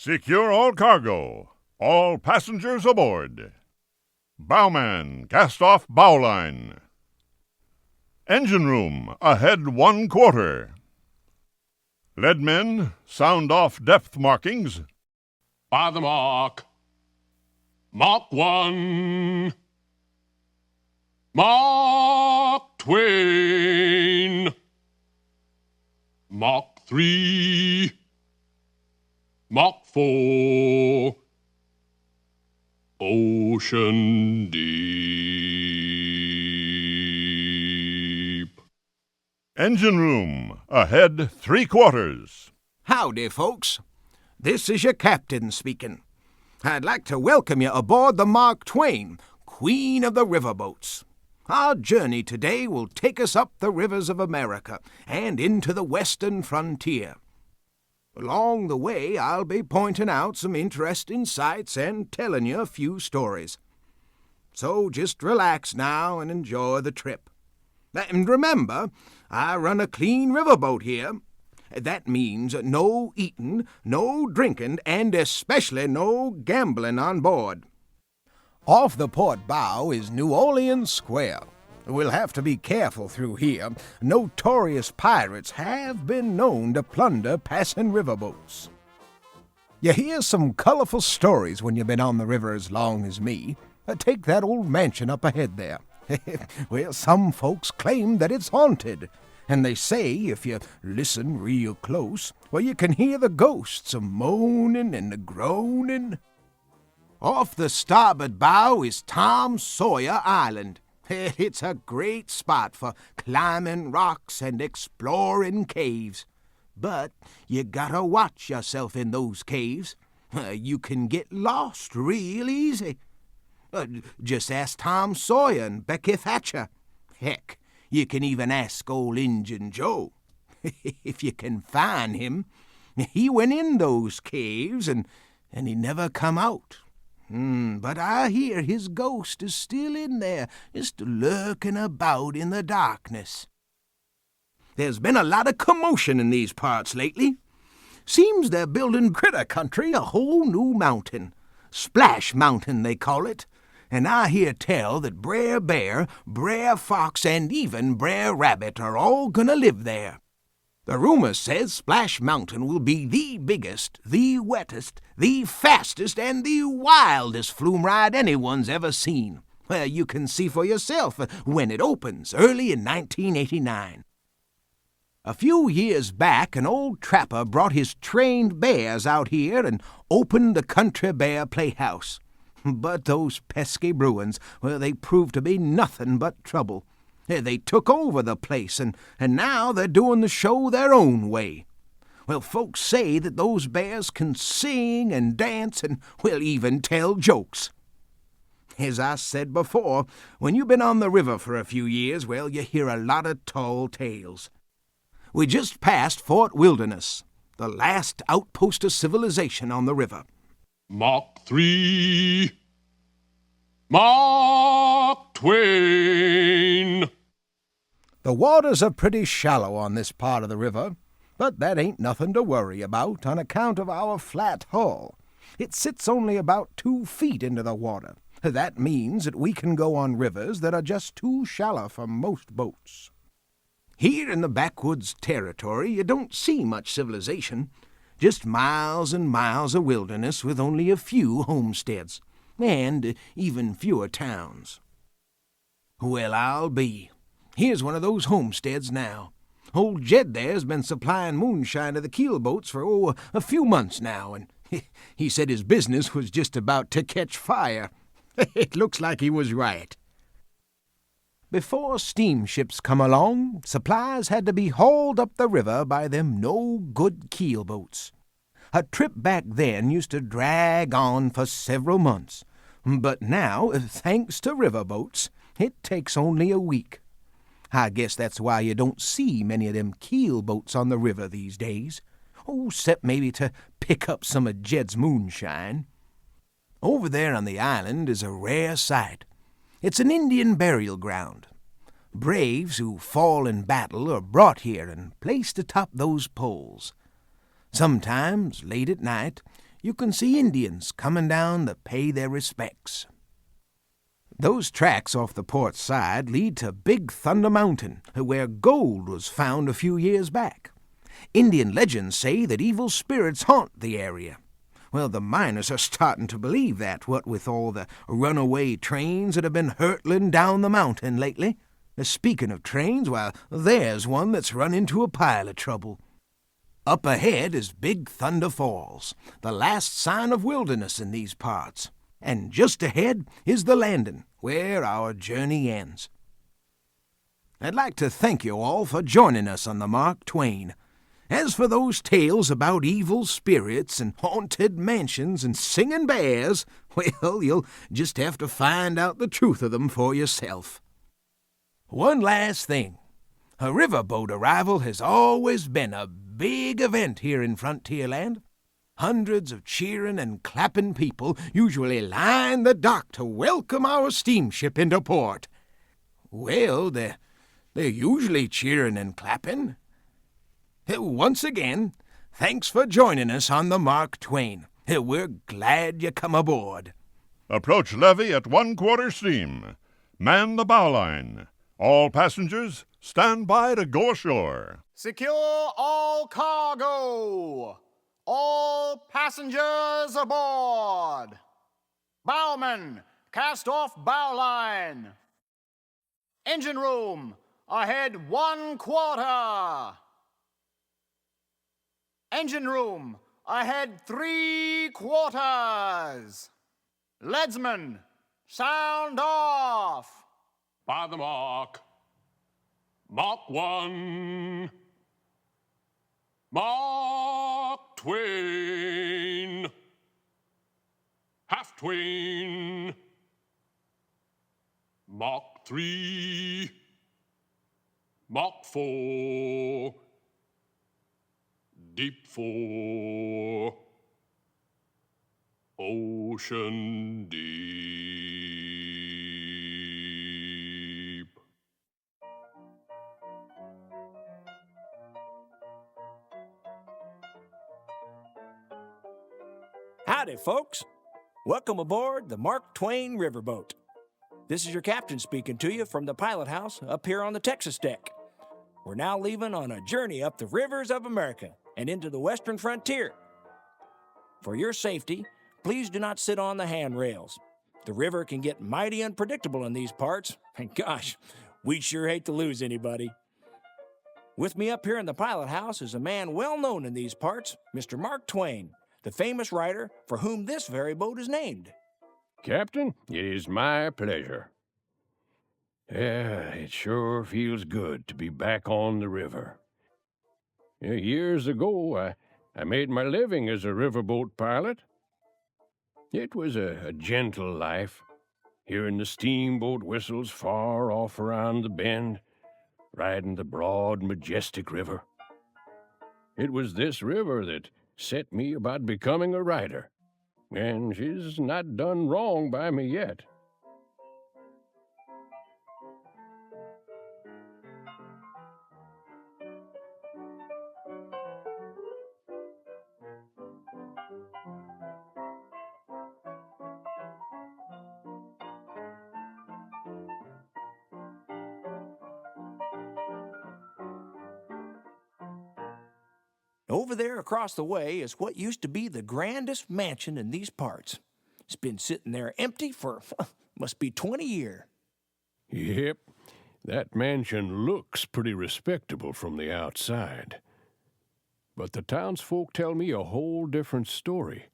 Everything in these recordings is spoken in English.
Secure all cargo. All passengers aboard. Bowman, cast off bowline. Engine room, ahead 1/4. Leadmen, sound off depth markings. By the mark. Mark 1. Mark Twain. Mark 3. Mark 4. Ocean deep. Engine room, ahead 3/4. Howdy, folks. This is your captain speaking. I'd like to welcome you aboard the Mark Twain, Queen of the Riverboats. Our journey today will take us up the rivers of America and into the western frontier. Along the way, I'll be pointing out some interesting sights and telling you a few stories. So just relax now and enjoy the trip. And remember, I run a clean riverboat here. That means no eating, no drinking, and especially no gambling on board. Off the port bow is New Orleans Square. We'll have to be careful through here. Notorious pirates have been known to plunder passing riverboats. You hear some colorful stories when you've been on the river as long as me. Take that old mansion up ahead there. Well, some folks claim that it's haunted. And they say if you listen real close, well, you can hear the ghosts a-moaning and a-groaning. Off the starboard bow is Tom Sawyer Island. It's a great spot for climbing rocks and exploring caves. But you gotta watch yourself in those caves. You can get lost real easy. Just ask Tom Sawyer and Becky Thatcher. Heck, you can even ask old Injun Joe. If you can find him. He went in those caves and he never come out. But I hear his ghost is still in there, just lurking about in the darkness. There's been a lot of commotion in these parts lately. Seems they're building Critter Country a whole new mountain. Splash Mountain, they call it. And I hear tell that Brer Bear, Brer Fox, and even Brer Rabbit are all gonna live there. The rumor says Splash Mountain will be the biggest, the wettest, the fastest, and the wildest flume ride anyone's ever seen. Well, you can see for yourself when it opens, early in 1989. A few years back, an old trapper brought his trained bears out here and opened the Country Bear Playhouse. But those pesky Bruins, well, they proved to be nothing but trouble. They took over the place, and now they're doing the show their own way. Well, folks say that those bears can sing and dance and, well, even tell jokes. As I said before, when you've been on the river for a few years, well, you hear a lot of tall tales. We just passed Fort Wilderness, the last outpost of civilization on the river. Mark 3. Mark Twain. The waters are pretty shallow on this part of the river, but that ain't nothing to worry about on account of our flat hull. It sits only about 2 feet into the water. That means that we can go on rivers that are just too shallow for most boats. Here in the backwoods territory, you don't see much civilization. Just miles and miles of wilderness with only a few homesteads, and even fewer towns. Well, I'll be. Here's one of those homesteads now. Old Jed there's been supplying moonshine to the keelboats for, a few months now, and he said his business was just about to catch fire. It looks like he was right. Before steamships come along, supplies had to be hauled up the river by them no-good keelboats. A trip back then used to drag on for several months, but now, thanks to riverboats, it takes only a week. I guess that's why you don't see many of them keelboats on the river these days. Except maybe to pick up some of Jed's moonshine. Over there on the island is a rare sight. It's an Indian burial ground. Braves who fall in battle are brought here and placed atop those poles. Sometimes, late at night, you can see Indians coming down to pay their respects. Those tracks off the port side lead to Big Thunder Mountain, where gold was found a few years back. Indian legends say that evil spirits haunt the area. Well, the miners are starting to believe that, what with all the runaway trains that have been hurtling down the mountain lately. Speaking of trains, well, there's one that's run into a pile of trouble. Up ahead is Big Thunder Falls, the last sign of wilderness in these parts. And just ahead is the landing, where our journey ends. I'd like to thank you all for joining us on the Mark Twain. As for those tales about evil spirits and haunted mansions and singing bears, well, you'll just have to find out the truth of them for yourself. One last thing. A riverboat arrival has always been a big event here in Frontierland. Hundreds of cheering and clapping people usually line the dock to welcome our steamship into port. Well, they're usually cheering and clapping. Once again, thanks for joining us on the Mark Twain. We're glad you come aboard. Approach levee at 1/4 steam. Man the bowline. All passengers, stand by to go ashore. Secure all cargo. All passengers aboard. Bowman, cast off bowline. Engine room, ahead 1/4. Engine room, ahead 3/4. Leadsman, sound off. By the mark. Mark 1. Mark Twain. Half Twain. Mark 3. Mark 4. Deep 4. Ocean deep. Howdy, folks. Welcome aboard the Mark Twain Riverboat. This is your captain speaking to you from the pilot house up here on the Texas deck. We're now leaving on a journey up the rivers of America and into the western frontier. For your safety, please do not sit on the handrails. The river can get mighty unpredictable in these parts, and gosh, we'd sure hate to lose anybody. With me up here in the pilot house is a man well known in these parts, Mr. Mark Twain, the famous writer for whom this very boat is named. Captain, it is my pleasure. Yeah, it sure feels good to be back on the river. Years ago, I made my living as a riverboat pilot. It was a gentle life, hearing the steamboat whistles far off around the bend, riding the broad, majestic river. It was this river that set me about becoming a writer, and she's not done wrong by me yet. Over there across the way is what used to be the grandest mansion in these parts. It's been sitting there empty for, must be 20 years. Yep, that mansion looks pretty respectable from the outside. But the townsfolk tell me a whole different story.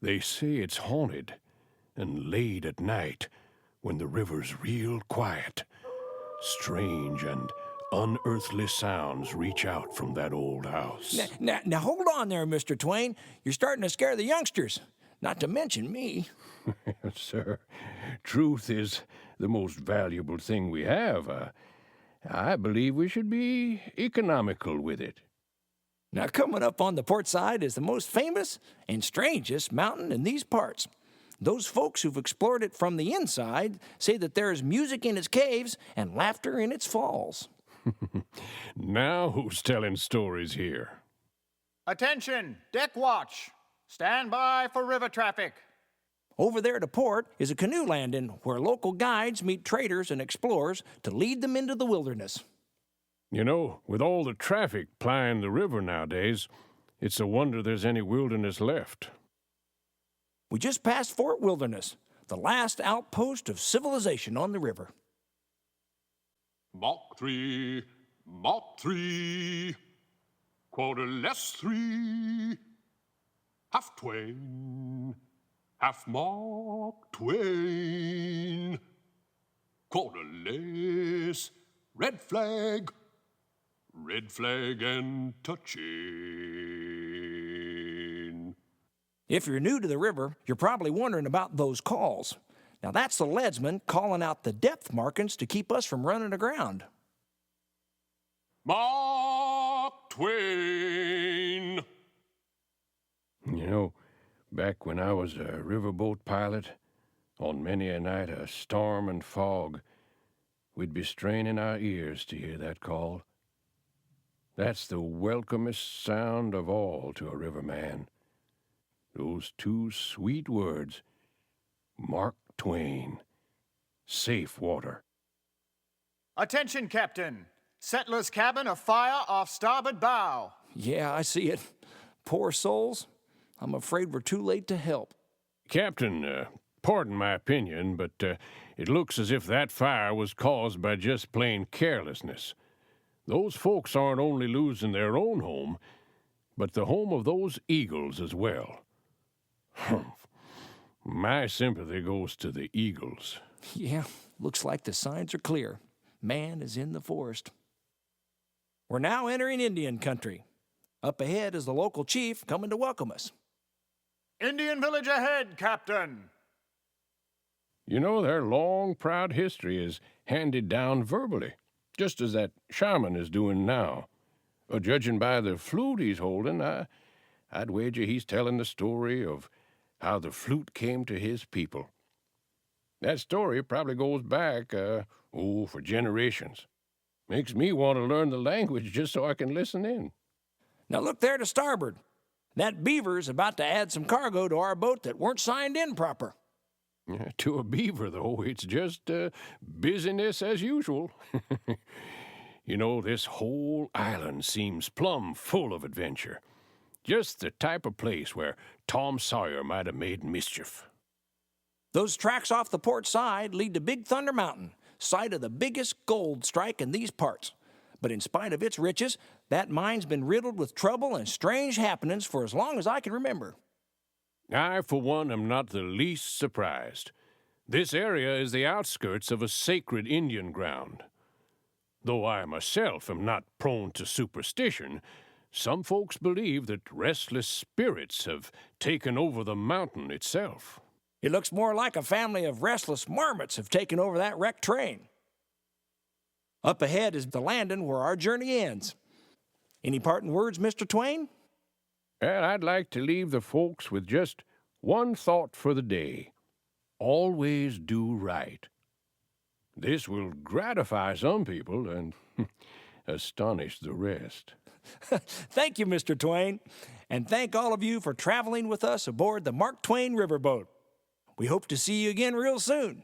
They say it's haunted, and late at night, when the river's real quiet, strange and unearthly sounds reach out from that old house. Now hold on there, Mr. Twain. You're starting to scare the youngsters, not to mention me. Sir, truth is the most valuable thing we have. I believe we should be economical with it. Now, coming up on the port side is the most famous and strangest mountain in these parts. Those folks who've explored it from the inside say that there is music in its caves and laughter in its falls. Now who's telling stories here? Attention, deck watch. stand by for river traffic. Over there to port is a canoe landing where local guides meet traders and explorers to lead them into the wilderness. You know, with all the traffic plying the river nowadays, it's a wonder there's any wilderness left. We just passed Fort Wilderness, the last outpost of civilization on the river. Mach 3, Mach 3, quarter less 3, half Twain, half Mark Twain, quarter less, red flag and touching. If you're new to the river, you're probably wondering about those calls. Now that's the leadsman calling out the depth markings to keep us from running aground. Mark Twain. You know, back when I was a riverboat pilot, on many a night of storm and fog, we'd be straining our ears to hear that call. That's the welcomest sound of all to a riverman. Those two sweet words, Mark Twain, safe water. Attention, Captain. Settler's cabin afire off starboard bow. Yeah, I see it. Poor souls. I'm afraid we're too late to help. Captain, pardon my opinion, but it looks as if that fire was caused by just plain carelessness. Those folks aren't only losing their own home, but the home of those eagles as well. Humph. My sympathy goes to the eagles. Yeah, looks like the signs are clear. Man is in the forest. We're now entering Indian country. Up ahead is the local chief coming to welcome us. Indian village ahead, Captain. You know, their long, proud history is handed down verbally, just as that shaman is doing now. Judging by the flute he's holding, I'd wager he's telling the story of how the flute came to his people. That story probably goes back, for generations. Makes me want to learn the language just so I can listen in. Now look there to starboard. That beaver's about to add some cargo to our boat that weren't signed in proper. To a beaver, though, it's just busyness as usual. You know, this whole island seems plumb full of adventure. Just the type of place where Tom Sawyer might have made mischief. Those tracks off the port side lead to Big Thunder Mountain, site of the biggest gold strike in these parts. But in spite of its riches, that mine's been riddled with trouble and strange happenings for as long as I can remember. I, for one, am not the least surprised. This area is the outskirts of a sacred Indian ground. Though I myself am not prone to superstition, some folks believe that restless spirits have taken over the mountain itself. It looks more like a family of restless marmots have taken over that wrecked train. Up ahead is the landing where our journey ends. Any parting words, Mr. Twain? And I'd like to leave the folks with just one thought for the day. Always do right. This will gratify some people and astonish the rest. Thank you, Mr. Twain. And thank all of you for traveling with us aboard the Mark Twain Riverboat. We hope to see you again real soon.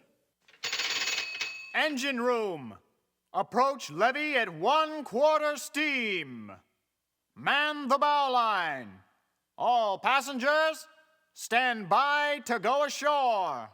Engine room. Approach levee at 1/4 steam. Man the bow line. All passengers, stand by to go ashore.